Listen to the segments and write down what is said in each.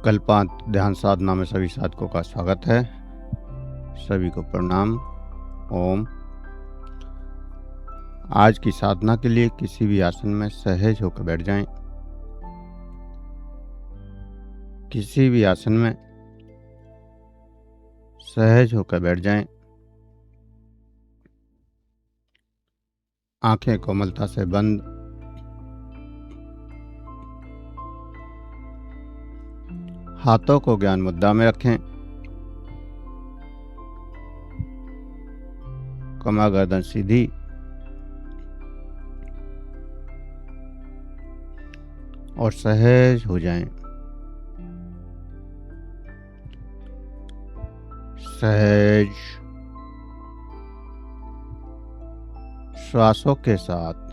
कल्पांत ध्यान साधना में सभी साधकों का स्वागत है। सभी को प्रणाम। ओम। आज की साधना के लिए किसी भी आसन में सहज होकर बैठ जाएं। किसी भी आसन में सहज होकर बैठ जाएं। आंखें कोमलता से बंद। हाथों को ज्ञान मुद्रा में रखें। कमर गर्दन सीधी। और सहज हो जाएं। सहज श्वासों के साथ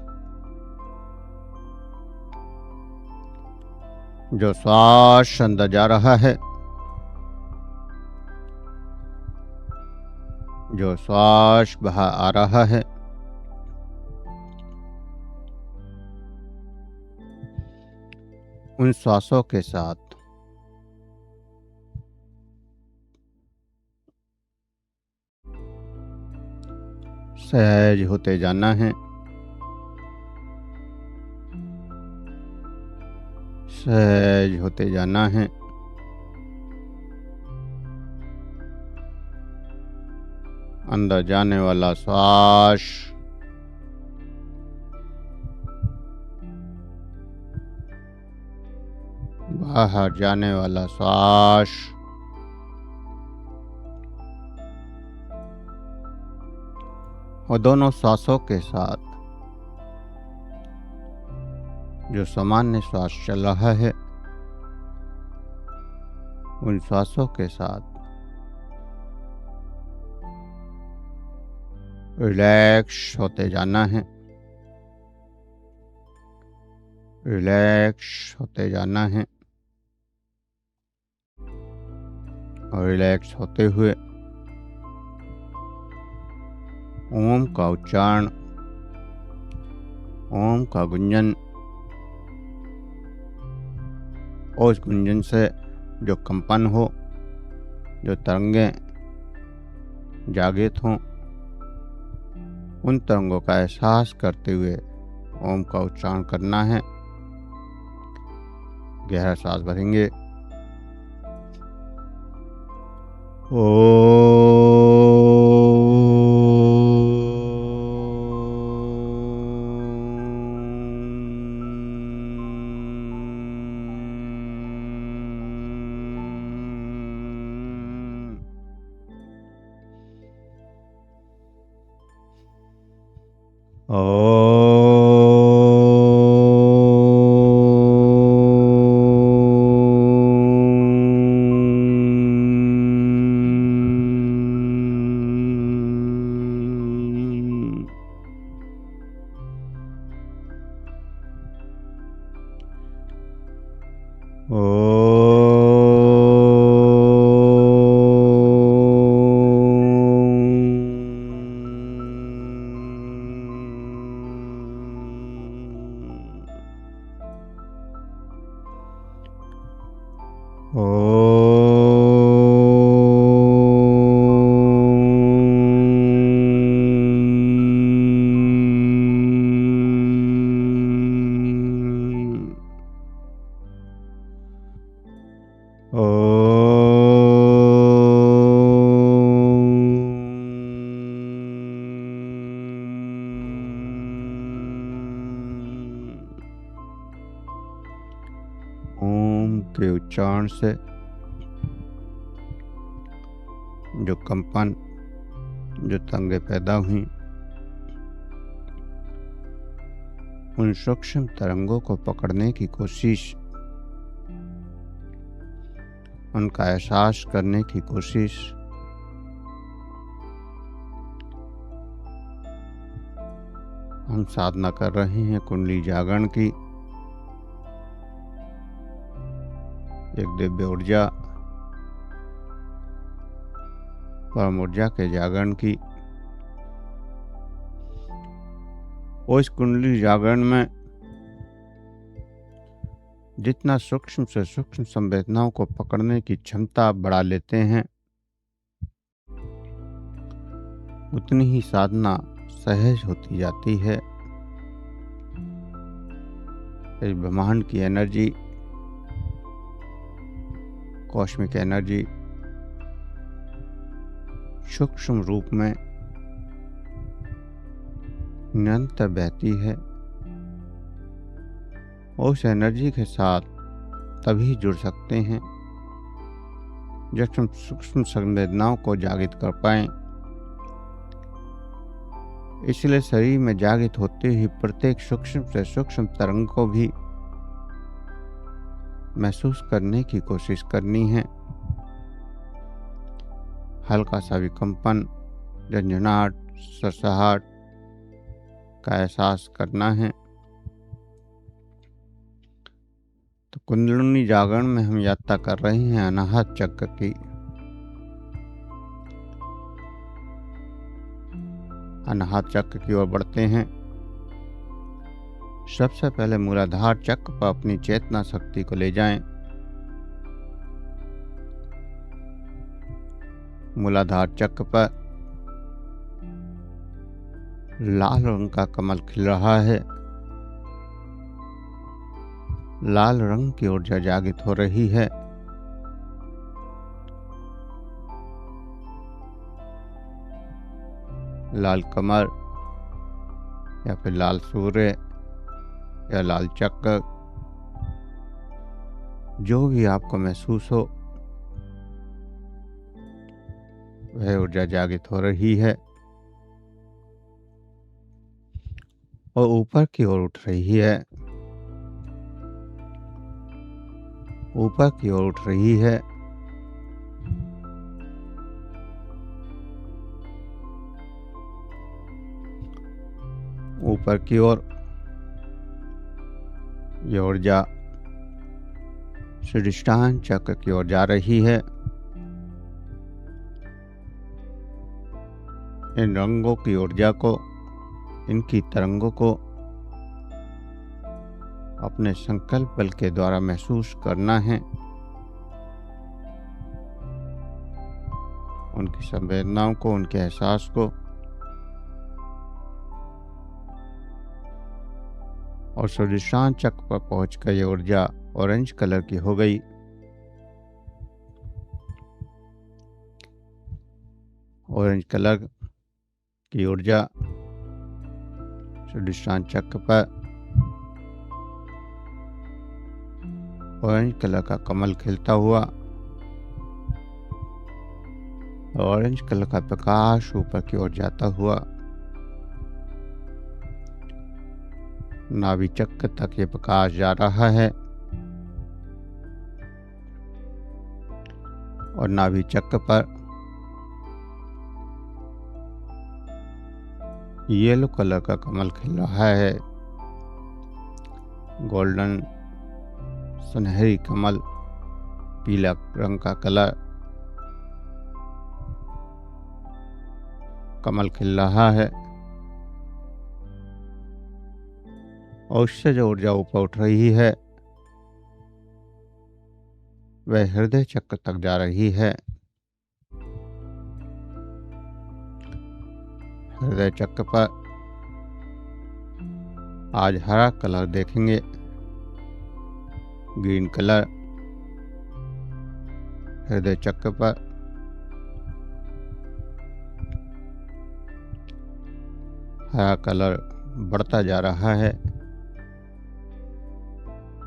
जो श्वास अंदर जा रहा है, जो श्वास बाहर आ रहा है, उन श्वासों के साथ सहज होते जाना है। सहज होते जाना है। अंदर जाने वाला श्वास बाहर जाने वाला श्वास और दोनों श्वासों के साथ जो सामान्य श्वास चल रहा है, उन श्वासों के साथ रिलैक्स होते जाना है। रिलैक्स होते जाना है। और रिलैक्स होते हुए ओम का उच्चारण, ओम का गुंजन, और उस गुंजन से जो कंपन हो, जो तरंगें जागृत हों, उन तरंगों का एहसास करते हुए ओम का उच्चारण करना है। गहरा सांस भरेंगे। ओम के उच्चारण से जो कंपन, जो तरंगें पैदा हुई, उन सूक्ष्म तरंगों को पकड़ने की कोशिश, उनका एहसास करने की कोशिश। हम साधना कर रहे हैं कुंडली जागरण की, एक दिव्य ऊर्जा, परम ऊर्जा के जागरण की। और इस कुंडली जागरण में जितना सूक्ष्म से सूक्ष्म संवेदनाओं को पकड़ने की क्षमता बढ़ा लेते हैं, उतनी ही साधना सहज होती जाती है। इस ब्रह्मांड की एनर्जी, कॉस्मिक एनर्जी सूक्ष्म रूप में निरंतर बहती है। उस एनर्जी के साथ तभी जुड़ सकते हैं जब हम सूक्ष्म संवेदनाओं को जागृत कर पाएं। इसलिए शरीर में जागृत होते ही प्रत्येक सूक्ष्म से सूक्ष्म तरंग को भी महसूस करने की कोशिश करनी है। हल्का सा विकम्पन, झंझनाहट, सरसराहट का एहसास करना है। तो कुंडलिनी जागरण में हम यात्रा कर रहे हैं अनाहत चक्र की। अनाहत चक्र की ओर बढ़ते हैं। सबसे पहले मूलाधार चक्र पर अपनी चेतना शक्ति को ले जाएं। मूलाधार चक्र पर लाल रंग का कमल खिल रहा है। लाल रंग की ऊर्जा जागृत हो रही है। लाल कमल या फिर लाल सूर्य या लाल चक्र, जो भी आपको महसूस हो, वह ऊर्जा जागृत हो रही है और ऊपर की ओर उठ रही है। ऊपर की ओर उठ रही है। ऊपर की ओर यह ऊर्जा स्वादिष्टान चक्र की ओर जा रही है। इन रंगों की ऊर्जा को, इनकी तरंगों को अपने संकल्प बल के द्वारा महसूस करना है। उनकी संवेदनाओं को, उनके एहसास को, और स्वादिष्टान चक्र पर पहुंचकर यह ऊर्जा ऑरेंज कलर की हो गई। ऑरेंज कलर की ऊर्जा स्वादिष्टान चक्र पर ऑरेंज कलर का कमल खिलता हुआ, ऑरेंज कलर का प्रकाश ऊपर की ओर जाता हुआ नाभि चक्र तक ये प्रकाश जा रहा है और नाभि चक्र पर येलो कलर का कमल खिल रहा है। गोल्डन सुनहरी कमल, पीला रंग का कमल खिल रहा है और उससे जो ऊर्जा ऊपर उठ रही है वह हृदय चक्र तक जा रही है। हृदय चक्र पर आज हरा कलर देखेंगे, ग्रीन कलर। हृदय चक्र पर हरा कलर बढ़ता जा रहा है।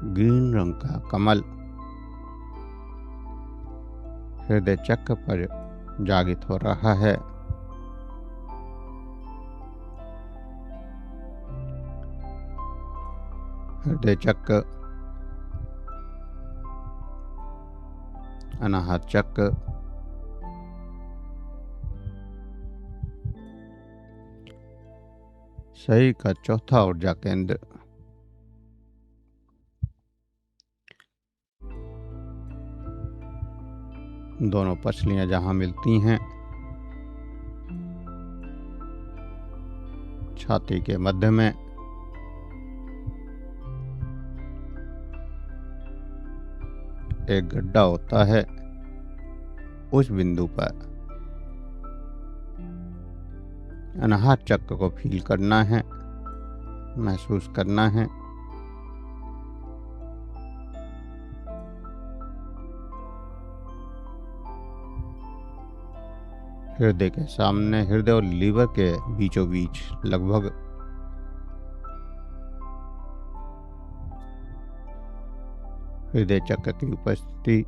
ग्रीन रंग का कमल हृदय चक्र पर जागृत हो रहा है। हृदय चक्र, अनाहत चक्र, शरीर का चौथा ऊर्जा केंद्र। दोनों पसलियां जहां मिलती हैं, छाती के मध्य में एक गड्ढा होता है, उस बिंदु पर अनाहत चक्र को फील करना है, महसूस करना है। हृदय के सामने, हृदय और लीवर के बीचों बीच लगभग हृदय चक्र की उपस्थिति।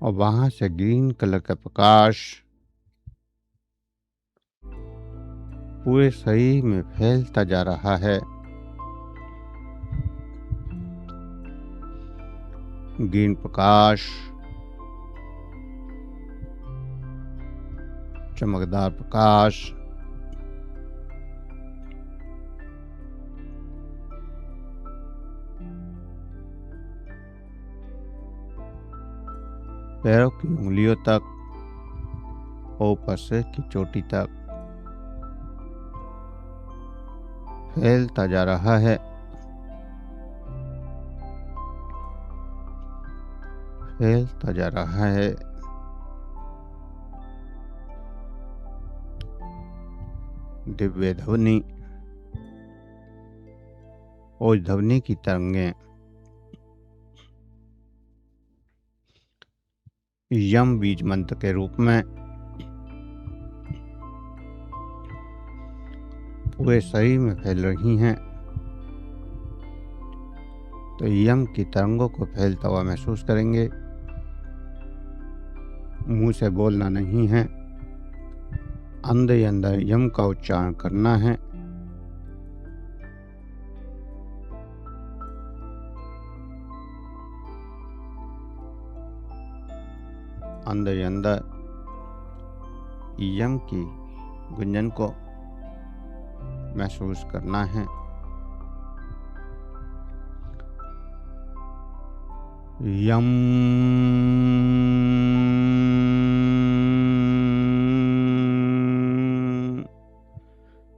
और वहां से ग्रीन कलर का प्रकाश पूरे शरीर में फैलता जा रहा है। ग्रीन प्रकाश, चमकदार प्रकाश पैरों की उंगलियों तक और ऊपर सिर की चोटी तक फैलता जा रहा है, फैलता जा रहा है। दिव्य ध्वनि, उस ध्वनि की तरंगें यम बीज मंत्र के रूप में पूरे शरीर में फैल रही हैं। तो यम की तरंगों को फैलता हुआ महसूस करेंगे। मुंह से बोलना नहीं है, अंदर ही अंदर यम का उच्चारण करना है। अंदर ही अंदर यम की गुंजन को महसूस करना है। यम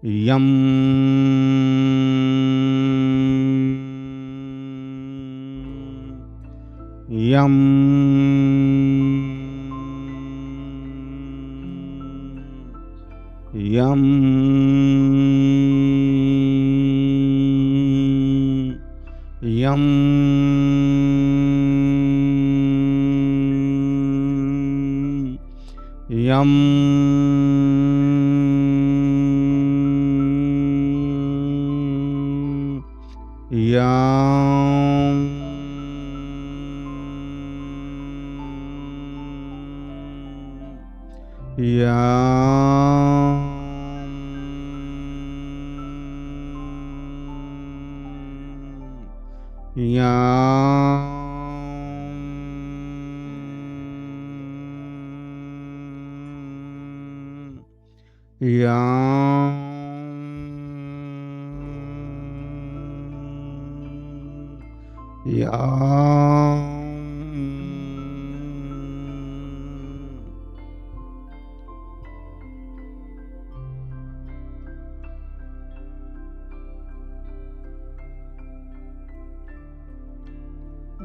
यम यम यम यम यम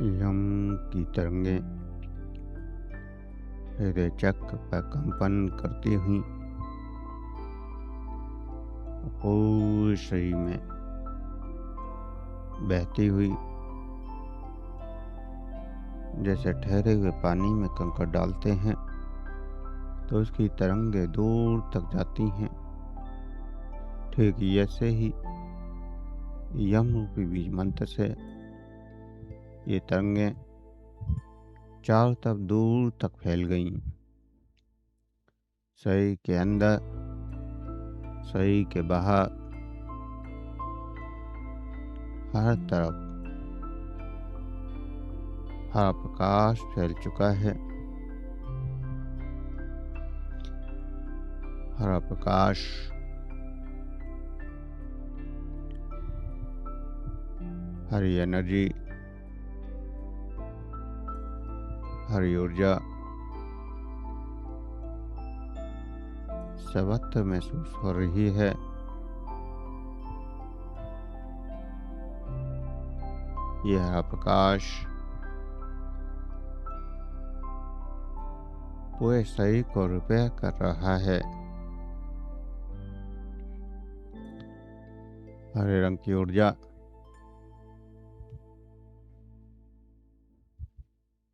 यम की तरंगे हृदय चक्र पर कंपन करती हुई पूरे शरीर में बहती हुई, जैसे ठहरे हुए पानी में कंकड़ डालते हैं तो उसकी तरंगे दूर तक जाती हैं। ठीक ऐसे ही यम रूपी बीज मंत्र से ये तरंगें चारों तरफ दूर तक फैल गईं। शरीर के अंदर, शरीर के बाहर, हर तरफ हरा प्रकाश फैल चुका है। हरा प्रकाश हरी एनर्जी, हरी ऊर्जा सर्वत्र महसूस हो रही है। यह प्रकाश पूरे शरीर को रिपेयर कर रहा है। हरे रंग की ऊर्जा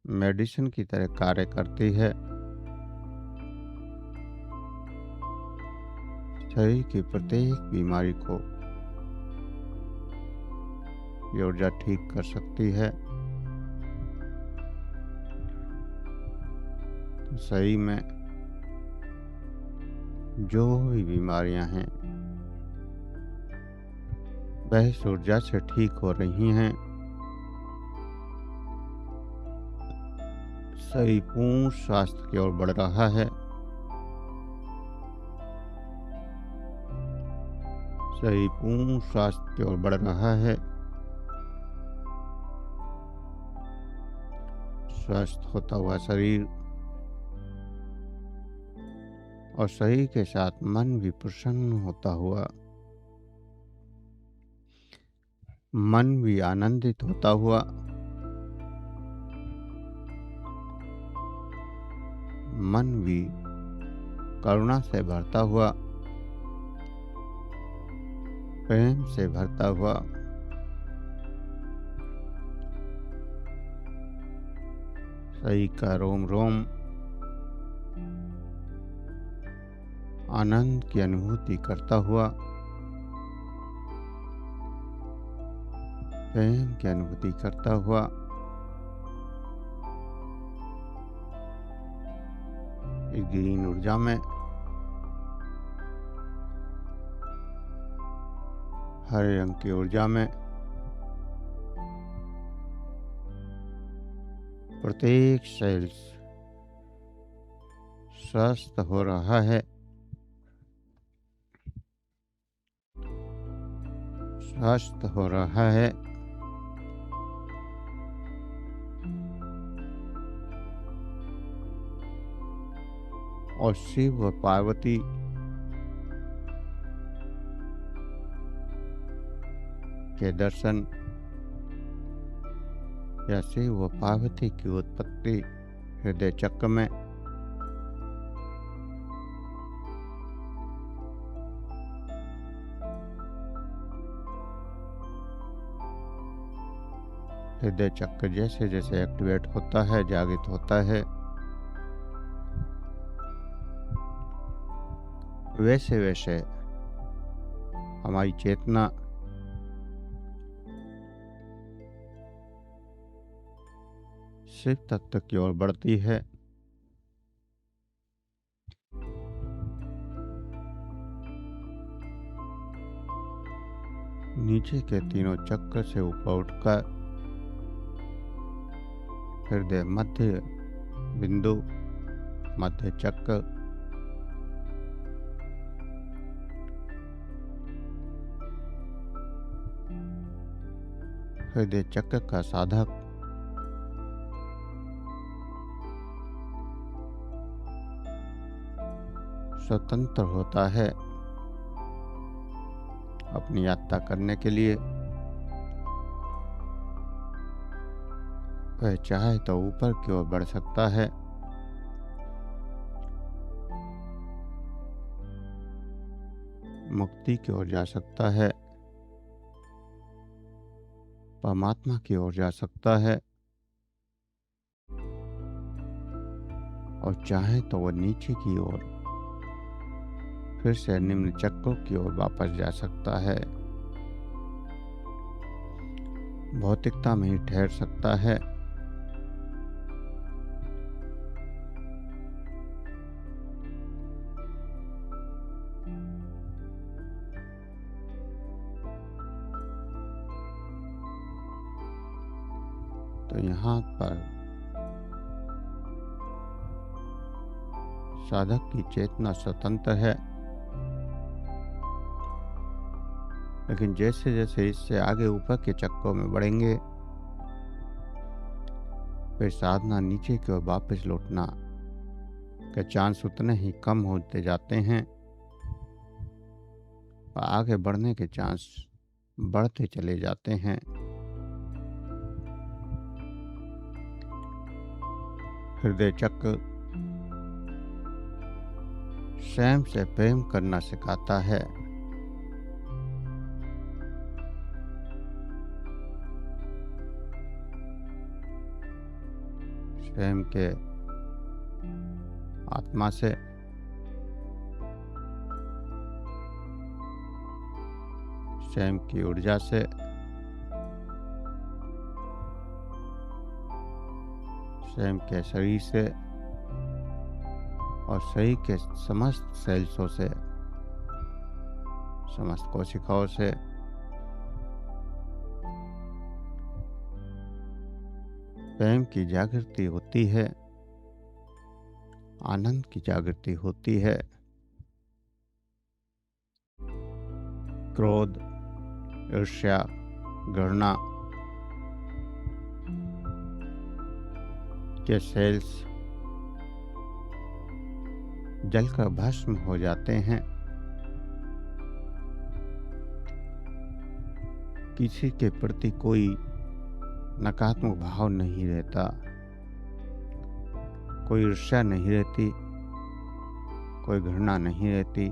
मेडिसिन की तरह कार्य करती है। शरीर की प्रत्येक बीमारी को ये ऊर्जा ठीक कर सकती है। तो शरीर में जो भी बीमारियां हैं वह इस ऊर्जा से ठीक हो रही हैं। शरीर पूर्ण स्वास्थ्य की ओर बढ़ रहा है। शरीर पूर्ण स्वास्थ्य की ओर बढ़ रहा है। स्वस्थ होता हुआ शरीर और शरीर के साथ मन भी प्रसन्न होता हुआ, मन भी आनंदित होता हुआ, मन भी करुणा से भरता हुआ, प्रेम से भरता हुआ, शरीर का रोम रोम आनंद की अनुभूति करता हुआ, प्रेम की अनुभूति करता हुआ, इस ग्रीन ऊर्जा में हरे रंग की ऊर्जा में प्रत्येक सेल्स स्वस्थ हो रहा है। स्वस्थ हो रहा है। और शिव व पार्वती के दर्शन या शिव व पार्वती की उत्पत्ति हृदय चक्र में हृदय चक्र जैसे जैसे एक्टिवेट होता है, जागृत होता है, वैसे वैसे हमारी चेतना शिव तत्व की ओर बढ़ती है। नीचे के तीनों चक्र से ऊपर उठकर हृदय मध्य बिंदु, मध्य चक्र, हृदय चक्र का साधक स्वतंत्र होता है अपनी यात्रा करने के लिए। वह चाहे तो ऊपर की ओर बढ़ सकता है, मुक्ति की ओर जा सकता है, परमात्मा की ओर जा सकता है, और चाहे तो वह नीचे की ओर फिर से निम्न चक्रों की ओर वापस जा सकता है, भौतिकता में ही ठहर सकता है। तो यहाँ पर साधक की चेतना स्वतंत्र है, लेकिन जैसे जैसे इससे आगे ऊपर के चक्रों में बढ़ेंगे फिर साधना नीचे की ओर वापस लौटना के चांस उतने ही कम होते जाते हैं और आगे बढ़ने के चांस बढ़ते चले जाते हैं। हृदय चक्र स्वयं से प्रेम करना सिखाता है। स्वयं के आत्मा से, स्वयं की ऊर्जा से, स्वयं के शरीर से और शरीर के समस्त सेल्सों से, समस्त कोशिकाओं से प्रेम की जागृति होती है, आनंद की जागृति होती है। क्रोध, ईर्ष्या, घृणा के सेल्स जलकर भस्म हो जाते हैं। किसी के प्रति कोई नकारात्मक भाव नहीं रहता, कोई ईर्ष्या नहीं रहती, कोई घृणा नहीं रहती।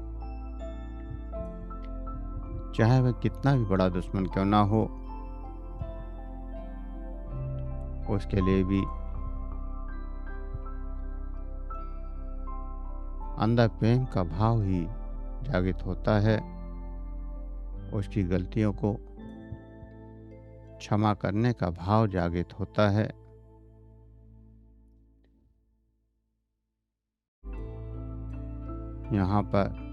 चाहे वह कितना भी बड़ा दुश्मन क्यों ना हो, उसके लिए भी अंदर प्रेम का भाव ही जागृत होता है। उसकी गलतियों को क्षमा करने का भाव जागृत होता है। यहाँ पर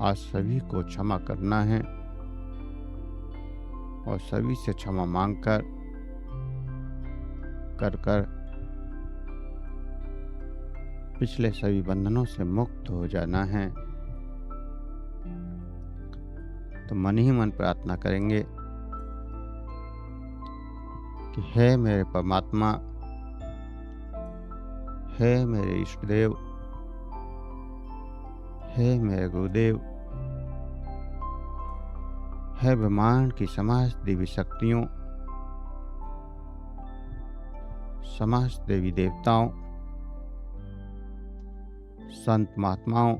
आज सभी को क्षमा करना है और सभी से क्षमा मांगकर कर पिछले सभी बंधनों से मुक्त हो जाना है। तो मन ही मन प्रार्थना करेंगे कि हे मेरे परमात्मा, हे मेरे इष्ट देव, हे मेरे गुरुदेव, हे ब्रह्मांड की समस्त देवी शक्तियों, समस्त देवी देवताओं, संत महात्माओं,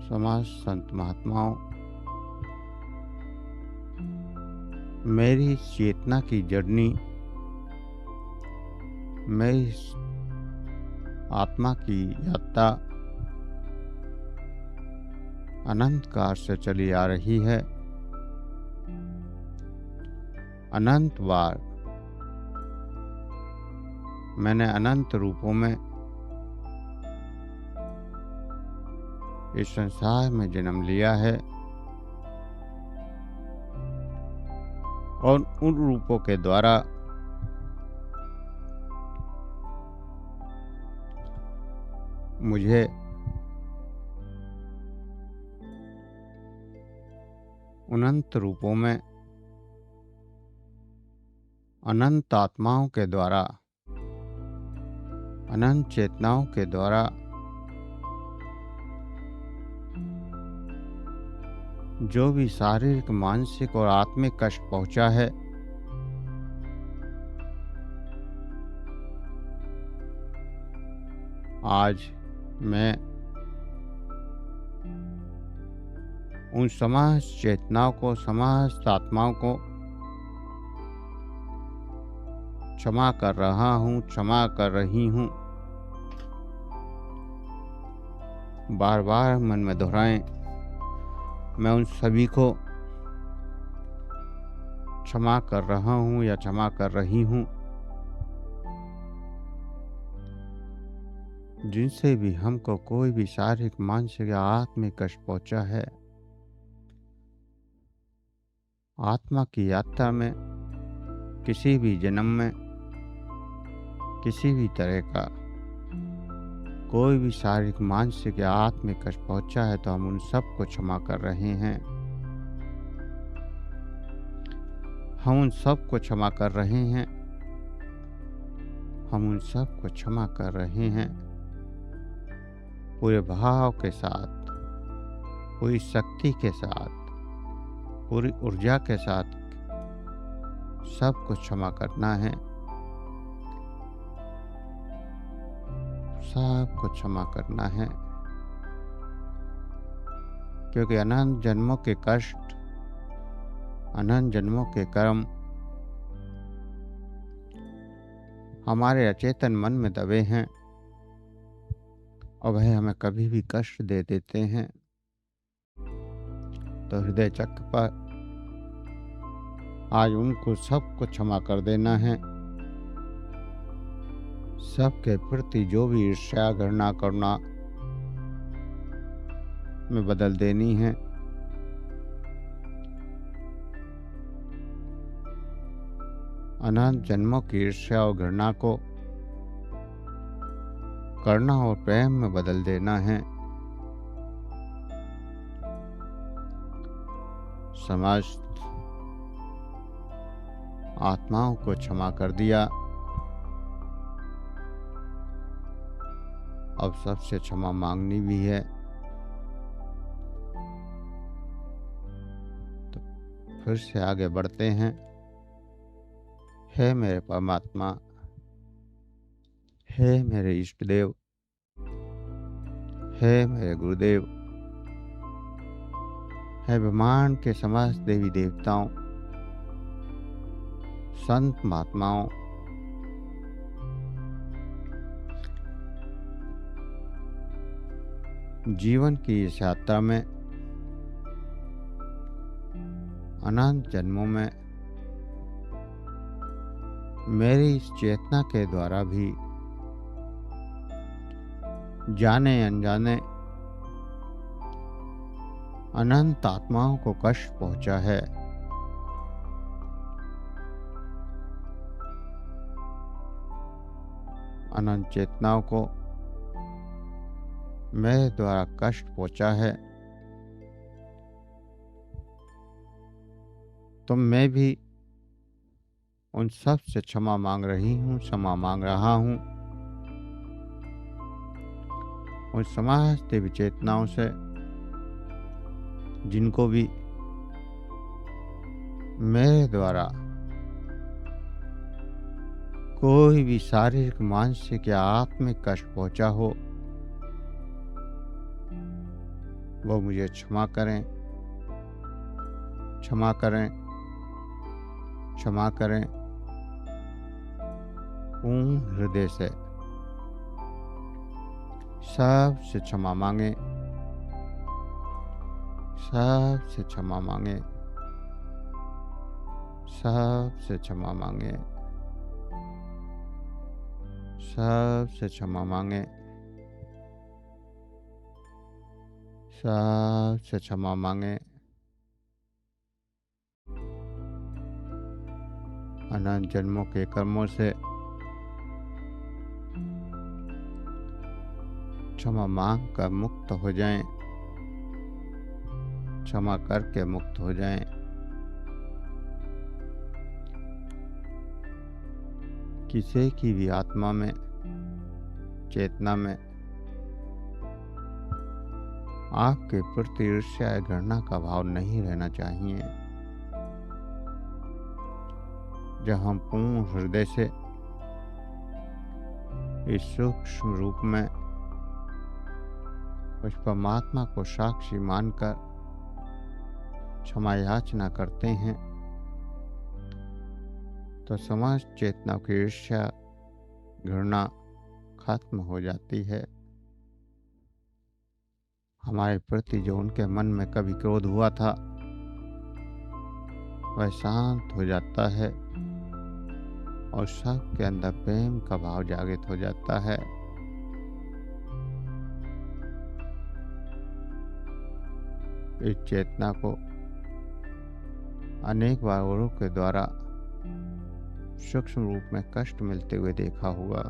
समस्त संत महात्माओं, मेरी चेतना की जर्नी, मेरी आत्मा की यात्रा अनंत काल से चली आ रही है। अनंत बार मैंने अनंत रूपों में इस संसार में जन्म लिया है और उन रूपों के द्वारा मुझे अनंत रूपों में अनंत आत्माओं के द्वारा, अनंत चेतनाओं के द्वारा जो भी शारीरिक, मानसिक और आत्मिक कष्ट पहुंचा है, आज मैं उन समस्त चेतनाओं को, समस्त आत्माओं को क्षमा कर रहा हूँ, क्षमा कर रही हूँ। बार बार मन में दोहराएं, मैं उन सभी को क्षमा कर रहा हूँ या क्षमा कर रही हूँ, जिनसे भी हमको कोई भी शारीरिक, मानसिक या आत्मिक कष्ट पहुंचा है। आत्मा की यात्रा में किसी भी जन्म में किसी भी तरह का कोई भी शारीरिक, मानसिक या आत्मिक कष्ट पहुंचा है तो हम उन सब को क्षमा कर रहे हैं। हम उन सब को क्षमा कर रहे हैं। हम उन सब को क्षमा कर रहे हैं पूरे भाव के साथ, पूरी शक्ति के साथ, पूरी ऊर्जा के साथ सब कुछ क्षमा करना है। सब कुछ क्षमा करना है, क्योंकि अनंत जन्मों के कष्ट, अनंत जन्मों के कर्म हमारे अचेतन मन में दबे हैं और वह हमें कभी भी कष्ट दे देते हैं। तो हृदय चक्र पर आज उनको सबको क्षमा कर देना है। सबके प्रति जो भी ईर्ष्या, घृणा, करुणा में बदल देनी है। अनंत जन्मों की ईर्ष्या और घृणा को करुणा और प्रेम में बदल देना है। समस्त आत्माओं को क्षमा कर दिया। अब सबसे क्षमा मांगनी भी है। तो फिर से आगे बढ़ते हैं। हे मेरे परमात्मा, हे मेरे इष्ट देव, हे मेरे गुरुदेव, हे ब्रह्मांड के समस्त देवी देवताओं, संत महात्माओं, जीवन की इस यात्रा में अनंत जन्मों में मेरी इस चेतना के द्वारा भी जाने अनजाने अनंत आत्माओं को कष्ट पहुंचा है। अनंत चेतनाओं को मेरे द्वारा कष्ट पहुंचा है। तो मैं भी उन सब से क्षमा मांग रही हूँ, क्षमा मांग रहा हूँ। उन समस्त देवी चेतनाओं से जिनको भी मेरे द्वारा कोई भी शारीरिक, मानसिक या आत्मिक कष्ट पहुंचा हो, वो मुझे क्षमा करें, क्षमा करें, क्षमा करें। पूर्ण हृदय से सबसे क्षमा मांगे, सबसे क्षमा मांगे, सबसे क्षमा मांगे, सबसे क्षमा मांगे, सबसे क्षमा मांगे। अनंत जन्मों के कर्मों से क्षमा मांग कर मुक्त हो जाएं, क्षमा करके मुक्त हो जाएं। किसी की भी आत्मा में, चेतना में आपके प्रति ईर्ष्या या घृणा का भाव नहीं रहना चाहिए। जब हम पूर्ण हृदय से इस सूक्ष्म रूप में उस परमात्मा को साक्षी मानकर क्षमा याचना करते हैं, तो समस्त चेतना की ईर्ष्या, घृणा खत्म हो जाती है। हमारे प्रति जो उनके मन में कभी क्रोध हुआ था, वह शांत हो जाता है और सबके अंदर प्रेम का भाव जागृत हो जाता है। इस चेतना को अनेक बार औरों के द्वारा सूक्ष्म रूप में कष्ट मिलते हुए देखा होगा।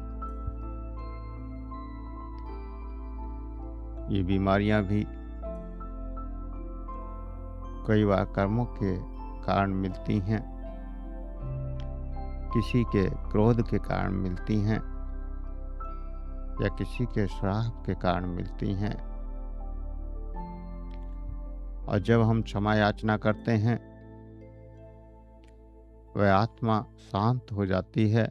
ये बीमारियां भी कई बार कर्मों के कारण मिलती हैं, किसी के क्रोध के कारण मिलती हैं या किसी के श्राप के कारण मिलती हैं। और जब हम क्षमा याचना करते हैं, वह आत्मा शांत हो जाती है,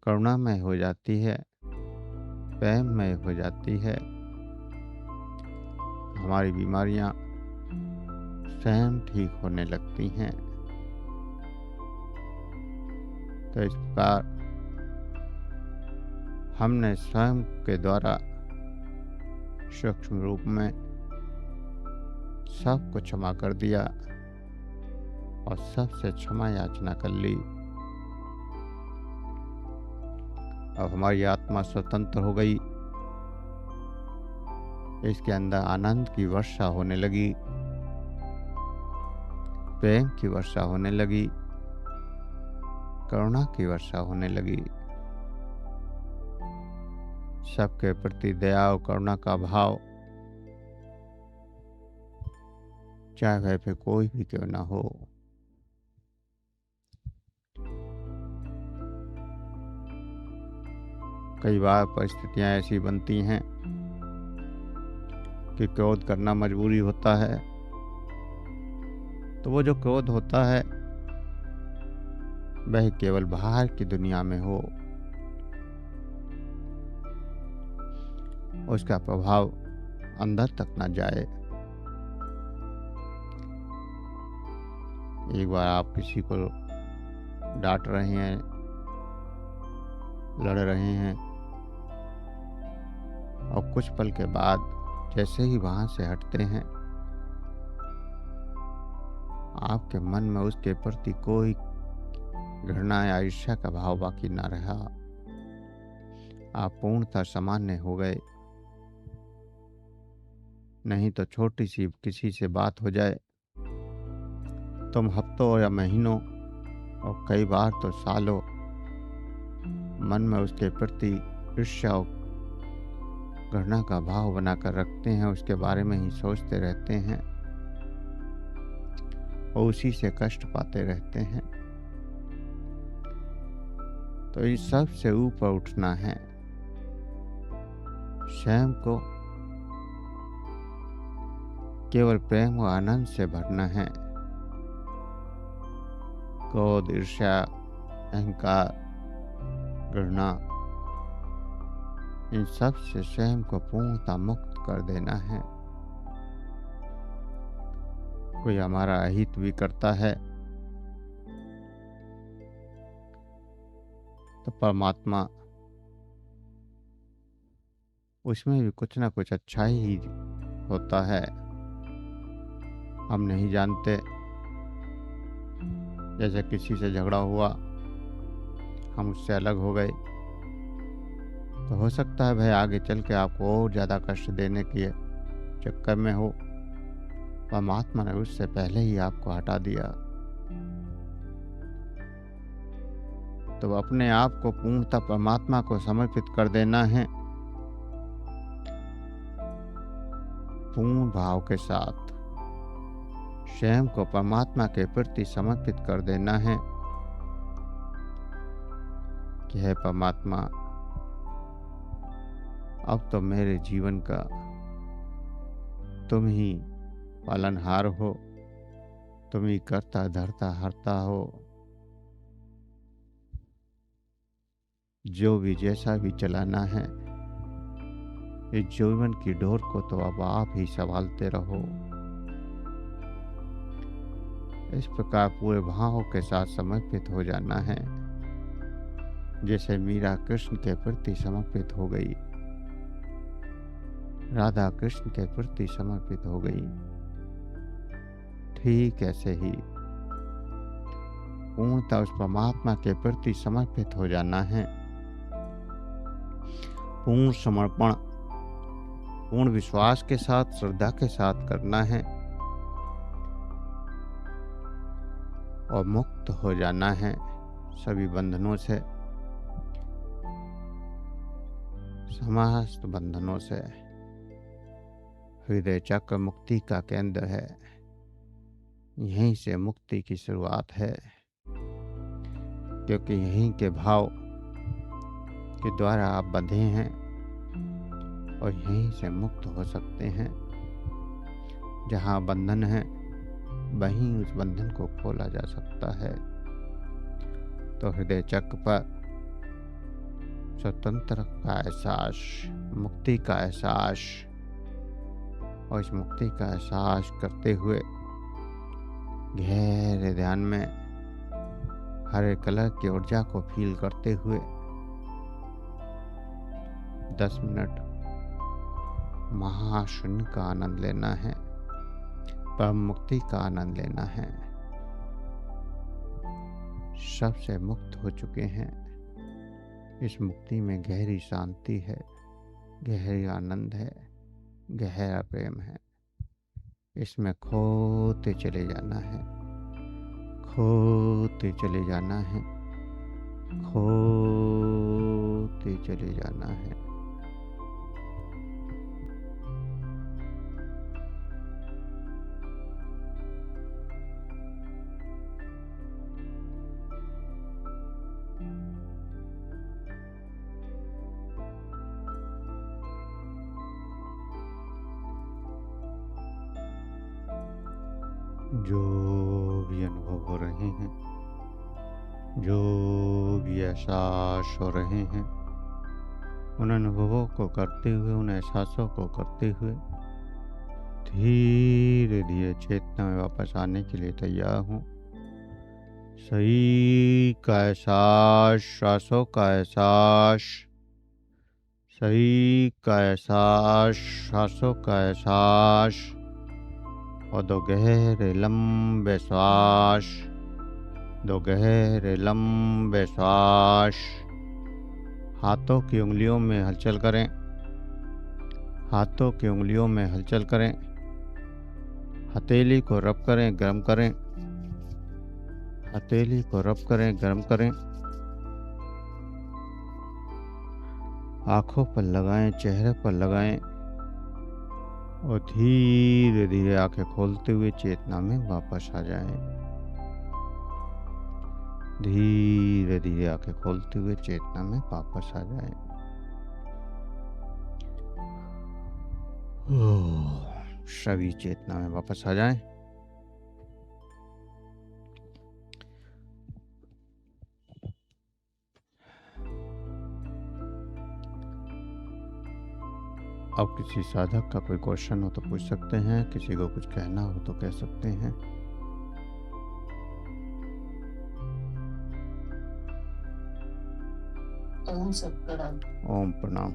करुणामय हो जाती है, प्रेममय हो जाती है। हमारी बीमारियां स्वयं ठीक होने लगती हैं। तो इस प्रकार हमने स्वयं के द्वारा सूक्ष्म रूप में सबको क्षमा कर दिया और सबसे क्षमा याचना कर ली। अब हमारी आत्मा स्वतंत्र हो गई। इसके अंदर आनंद की वर्षा होने लगी, प्रेम की वर्षा होने लगी, करुणा की वर्षा होने लगी। सबके प्रति दया और करुणा का भाव, चाहे वह पे कोई भी क्यों ना हो। कई बार परिस्थितियां ऐसी बनती हैं कि क्रोध करना मजबूरी होता है। तो वो जो क्रोध होता है वह केवल बाहर की दुनिया में हो, उसका प्रभाव अंदर तक ना जाए। एक बार आप किसी को डांट रहे हैं, लड़ रहे हैं, और कुछ पल के बाद जैसे ही वहां से हटते हैं, आपके मन में उसके प्रति कोई घृणा या ईर्ष्या का भाव बाकी ना रहा। आप पूर्णतः सामान्य हो गए। नहीं तो छोटी सी किसी से बात हो जाए, तुम हफ्तों या महीनों और कई बार तो सालों मन में उसके प्रति ईर्ष्या और घृणा का भाव बनाकर रखते हैं, उसके बारे में ही सोचते रहते हैं और उसी से कष्ट पाते रहते हैं। तो इस सब से ऊपर उठना है, स्वयं को केवल प्रेम और आनंद से भरना है। क्रोध, ईर्ष्या, अहंकार, घृणा, इन सब से स्वयं को पूर्णतः मुक्त कर देना है। कोई हमारा अहित भी करता है तो परमात्मा उसमें भी कुछ ना कुछ अच्छा ही होता है। हम नहीं जानते। जैसे किसी से झगड़ा हुआ, हम उससे अलग हो गए, तो हो सकता है भाई आगे चल के आपको और ज़्यादा कष्ट देने के चक्कर में हो। परमात्मा ने उससे पहले ही आपको हटा दिया। तो अपने आप को पूर्णतः परमात्मा को समर्पित कर देना है, पूर्ण भाव के साथ स्वयं को परमात्मा के प्रति समर्पित कर देना है कि हे परमात्मा, अब तो मेरे जीवन का तुम ही पालनहार हो, तुम ही करता धरता हरता हो। जो भी जैसा भी चलाना है, इस जीवन की डोर को तो अब आप ही संभालते रहो। इस प्रकार पूरे भाव के साथ समर्पित हो जाना है, जैसे मीरा कृष्ण के प्रति समर्पित हो गई, राधा कृष्ण के प्रति समर्पित हो गई। ठीक ऐसे ही पूर्णतः उस परमात्मा के प्रति समर्पित हो जाना है। पूर्ण समर्पण पूर्ण विश्वास के साथ, श्रद्धा के साथ करना है और मुक्त हो जाना है सभी बंधनों से, समस्त बंधनों से। हृदय चक्र मुक्ति का केंद्र है, यहीं से मुक्ति की शुरुआत है, क्योंकि यहीं के भाव के द्वारा आप बंधे हैं और यहीं से मुक्त हो सकते हैं। जहाँ बंधन है वहीं उस बंधन को खोला जा सकता है। तो हृदय चक्र पर स्वतंत्र का एहसास, मुक्ति का एहसास, और इस मुक्ति का एहसास करते हुए गहरे ध्यान में हरे कलर की ऊर्जा को फील करते हुए 10 मिनट महाशून्य का आनंद लेना है, परम मुक्ति का आनंद लेना है। सबसे मुक्त हो चुके हैं। इस मुक्ति में गहरी शांति है, गहरी आनंद है, गहरा प्रेम है। इसमें खोते चले जाना है, खोते चले जाना है, खोते चले जाना है। जो भी अनुभव हो रहे हैं, जो भी एहसास हो रहे हैं, उन अनुभवों को करते हुए, उन एहसासों को करते हुए धीरे धीरे चेतना में वापस आने के लिए तैयार हूँ। सही का एहसास, श्वासों का एहसास, सही का एहसास, श्वासों का एहसास, और 2 गहरे लंबे श्वास, 2 गहरे लंबे श्वास। हाथों की उंगलियों में हलचल करें, हाथों की उंगलियों में हलचल करें। हथेली को रब करें, गर्म करें, हथेली को रब करें, गर्म करें। आंखों पर लगाएं, चेहरे पर लगाएं, और धीरे धीरे आंखें खोलते हुए चेतना में वापस आ जाएं। धीरे धीरे आंखें खोलते हुए चेतना में वापस आ जाएं। सभी चेतना में वापस आ जाएं। अब किसी साधक का कोई क्वेश्चन हो तो पूछ सकते हैं, किसी को कुछ कहना हो तो कह सकते हैं। ओम सब प्रणाम। ओम प्रणाम।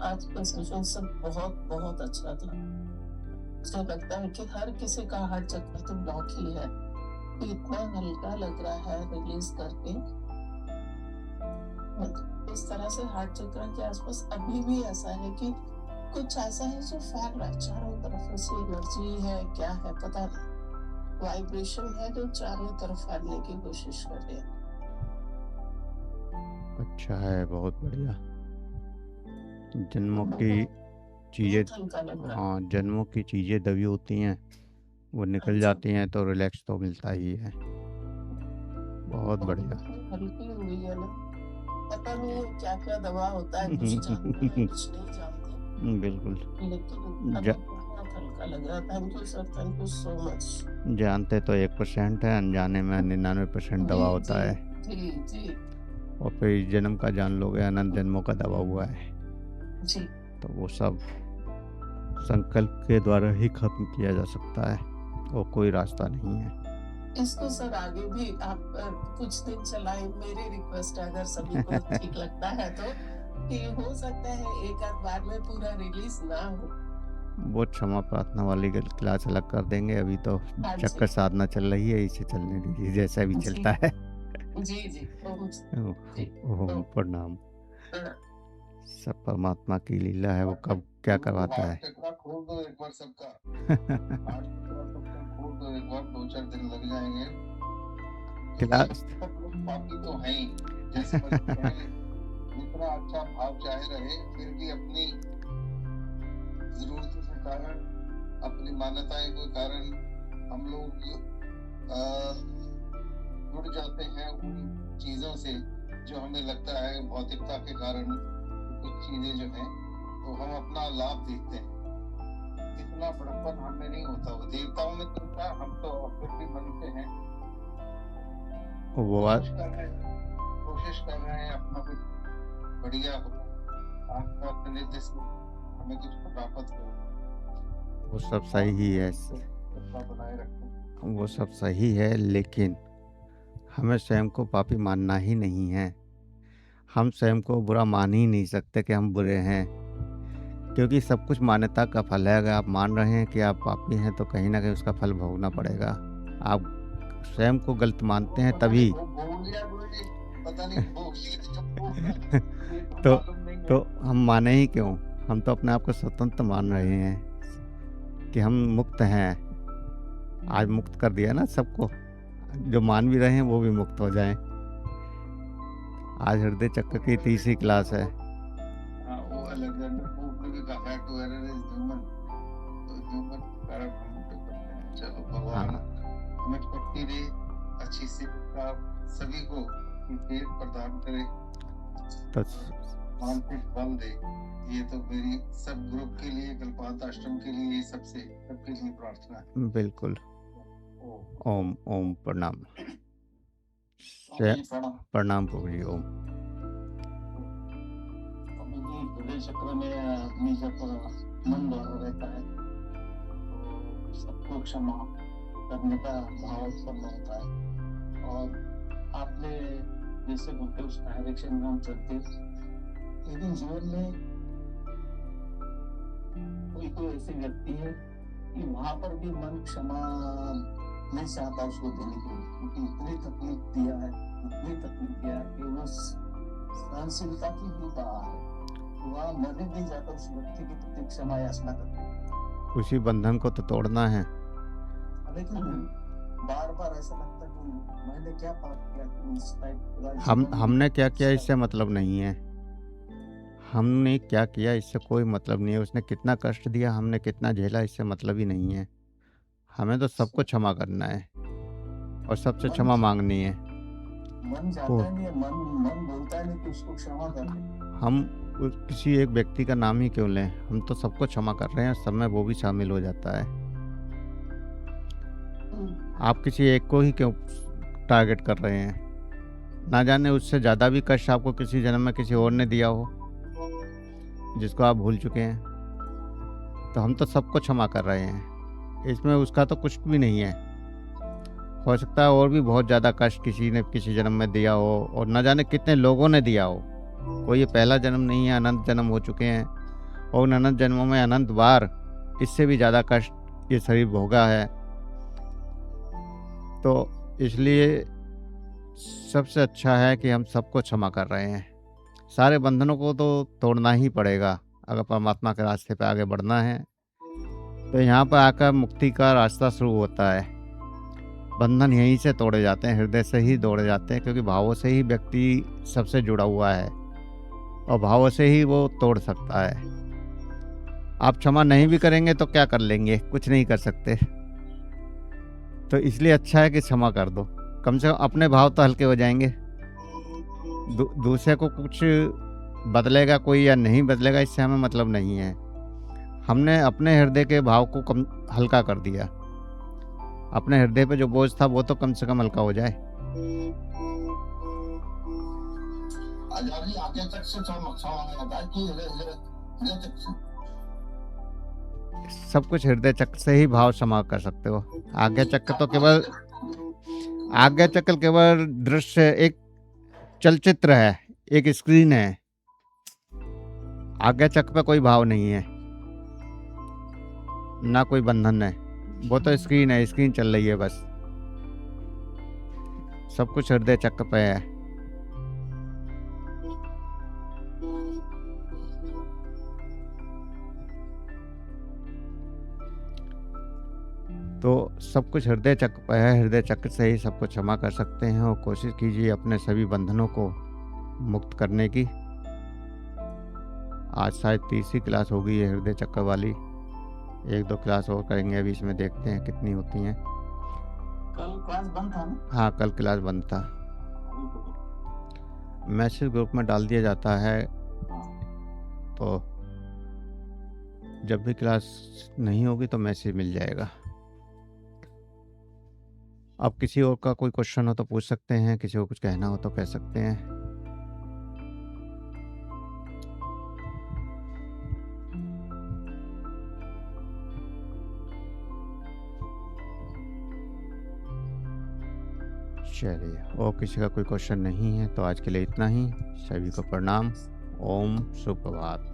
आज का सेशन सब बहुत बहुत अच्छा था। मुझे लगता है कि हर किसी का हार्ट चक्र तो ब्लॉक ही है, तो इतना हल्का लग रहा है रिलीज करके। इस तरह से हार्ट चक्र के आसपास अभी भी ऐसा है कि कुछ ऐसा है जो फैल रहा है चारों तरफ। ऐसी एनर्जी है, क्या है पता नहीं, वाइब्रेशन है जो चारों तरफ फैलने की कोशिश कर रही है। अच्छा है, बहुत बढ़िया। जन्मों की चीजें, हाँ, जन्मों की चीजें दबी होती हैं, वो निकल जाती हैं तो रिलैक्स तो मिलता ही है। बहुत बढ़िया। हल्की हुई है ना, पता नहीं क्या क्या दवा होता है, कुछ जानते हैं कुछ नहीं जानते। बिल्कुल, लेकिन बहुत हल्का लग रहा था। Thank you sir, thank you so much. जानते तो 1% है, अनजाने में 99% दवा होता है। जी जी। और फिर जन्म का जान लोगे, अनंत जन्मों का दवा हुआ है जी। तो वो सब संकल्प के द्वारा ही खत्म किया जा सकता है, और कोई रास्ता नहीं है। इसको सर आगे भी आप कुछ दिन चलाएं, मेरी रिक्वेस्ट है, अगर सभी को ठीक लगता है तो, कि हो सकता है एक आध बार में पूरा रिलीज ना हो। वो क्षमा प्रार्थना वाली क्लास अलग कर देंगे। अभी तो चक्कर साधना चल रही है, इसे चलने दीजिए जैसा भी चलता है। जी जी। ओम प्रणाम। सब परमात्मा की लीला है, वो कब क्या करवाता है। खोल दो एक बार सबका। खोल दो एक बार, 2-4 दिन लग जाएंगे। क्लास बाकी तो है ही, जैसे जितना अच्छा भाव चाहे रहे, फिर भी अपनी जरूरतों के कारण, अपनी मान्यताएं के कारण हम लोग जुड़ जाते हैं उन चीजों से जो हमें लगता है भौतिकता के कारण कुछ चीजें जो हैं, तो हम अपना लाभ देखते हैं। इतना बड़प्पन हमें नहीं होता, वो देवताओं में तो था, हम तो फिर भी मनते हैं, वो बात कोशिश कर रहे हैं अपना कुछ बढ़िया हो, आपका अपने निर्देश में हमें कुछ प्राप्त हो, वो सब सही ही है, कृपा बनाए रखें। वो सब सही है, लेकिन हमें स्वयं को पापी मानना ही नहीं है। हम स्वयं को बुरा मान ही नहीं सकते कि हम बुरे हैं, क्योंकि सब कुछ मान्यता का फल है। अगर आप मान रहे हैं कि आप पापी हैं तो कहीं ना कहीं उसका फल भोगना पड़ेगा। आप स्वयं को गलत मानते हैं तभी पता नहीं तो तो हम माने ही क्यों? हम तो अपने आप को स्वतंत्र मान रहे हैं कि हम मुक्त हैं। आज मुक्त कर दिया ना सबको, जो मान भी रहे हैं वो भी मुक्त हो जाएं। आज हृदय चक्र की तीसरी क्लास है। वो अलेक्जेंडर पोप ने भी कहा टू एरर इज ह्यूमन, तो ह्यूमन कारण हम तो करते हैं। चलो भगवान हमें शक्ति दे, अच्छी शिक्षा सभी को देव प्रदान करे, तो मानसिक बल दे। ये तो मेरी सब ग्रुप के लिए, कल्पांत आश्रम के लिए, सबके लिए प्रार्थना है। बिल्कुल। ओम ओम प्रणाम। प्रणाम प्रभु जी। ओम। हृदय चक्र में आदमी जब मन भरा रहता है तो सबको क्षमा करने का भाव उत्पन्न होता है, और आपने जैसे बोलते उस डायरेक्शन में हम चलते। लेकिन जीवन में कोई ऐसे व्यक्ति है कि वहां पर भी मन क्षमा नहीं चाहता उसको देने के लिए, क्योंकि इतनी तकलीफ दिया है कि वो सहनशीलता की भी बात है, वहाँ मर नहीं जाता उस व्यक्ति की प्रति क्षमा याचना करते। उसी बंधन को तो तोड़ना है। लेकिन बार बार ऐसा लगता है कि मैंने क्या पाप किया कि इस टाइप हमने क्या किया इससे मतलब नहीं है। हमने क्या किया इससे कोई मतलब नहीं है। उसने कितना कष्ट दिया, हमने कितना झेला, इससे मतलब ही नहीं है। हमें तो सबको क्षमा करना है और सबसे क्षमा मांगनी है। मन जाता नहीं है, मन बोलता नहीं कि उसको क्षमा कर दे। हम किसी एक व्यक्ति का नाम ही क्यों लें, हम तो सबको क्षमा कर रहे हैं, सब में वो भी शामिल हो जाता है। आप किसी एक को ही क्यों टारगेट कर रहे हैं? ना जाने उससे ज़्यादा भी कष्ट आपको किसी जन्म में किसी और ने दिया हो, जिसको आप भूल चुके हैं। तो हम तो सबको क्षमा कर रहे हैं, इसमें उसका तो कुछ भी नहीं है। हो सकता है और भी बहुत ज़्यादा कष्ट किसी ने किसी जन्म में दिया हो, और न जाने कितने लोगों ने दिया हो। कोई ये पहला जन्म नहीं है, अनंत जन्म हो चुके हैं, और उन अनंत जन्मों में अनंत बार इससे भी ज़्यादा कष्ट ये शरीर भोगा है। तो इसलिए सबसे अच्छा है कि हम सबको क्षमा कर रहे हैं। सारे बंधनों को तो तोड़ना ही पड़ेगा अगर परमात्मा के रास्ते पे आगे बढ़ना है। तो यहाँ पर आकर मुक्ति का रास्ता शुरू होता है। बंधन यहीं से तोड़े जाते हैं, हृदय से ही तोड़े जाते हैं, क्योंकि भावों से ही व्यक्ति सबसे जुड़ा हुआ है और भावों से ही वो तोड़ सकता है। आप क्षमा नहीं भी करेंगे तो क्या कर लेंगे? कुछ नहीं कर सकते। तो इसलिए अच्छा है कि क्षमा कर दो, कम से कम अपने भाव तो हल्के हो जाएंगे। दूसरे को कुछ बदलेगा कोई या नहीं बदलेगा, इससे हमें मतलब नहीं है। हमने अपने हृदय के भाव को कम हल्का कर दिया। अपने हृदय पे जो बोझ था वो तो कम से कम हल्का हो जाए। आगे तक से सब कुछ हृदय चक्र से ही भाव क्षमा कर सकते हो। आज्ञा चक्र तो केवल दृश्य, एक चलचित्र है, एक स्क्रीन है। आज्ञा चक्र पे कोई भाव नहीं है, ना कोई बंधन है। वो तो स्क्रीन है, स्क्रीन चल रही है बस। सब कुछ हृदय चक्र पे है। तो सब कुछ हृदय चक्र पे है। हृदय चक्र से ही सबको क्षमा कर सकते हैं, और कोशिश कीजिए अपने सभी बंधनों को मुक्त करने की। आज शायद तीसरी क्लास होगी ये हृदय चक्र वाली। 1-2 क्लास और करेंगे, अभी इसमें देखते हैं कितनी होती हैं। कल क्लास बंद था ना? हाँ, कल क्लास बंद था। मैसेज ग्रुप में डाल दिया जाता है, तो जब भी क्लास नहीं होगी तो मैसेज मिल जाएगा। अब किसी और का कोई क्वेश्चन हो तो पूछ सकते हैं, किसी को कुछ कहना हो तो कह सकते हैं। चलिए, और किसी का कोई क्वेश्चन नहीं है तो आज के लिए इतना ही। सभी को प्रणाम। ओम सुप्रभात।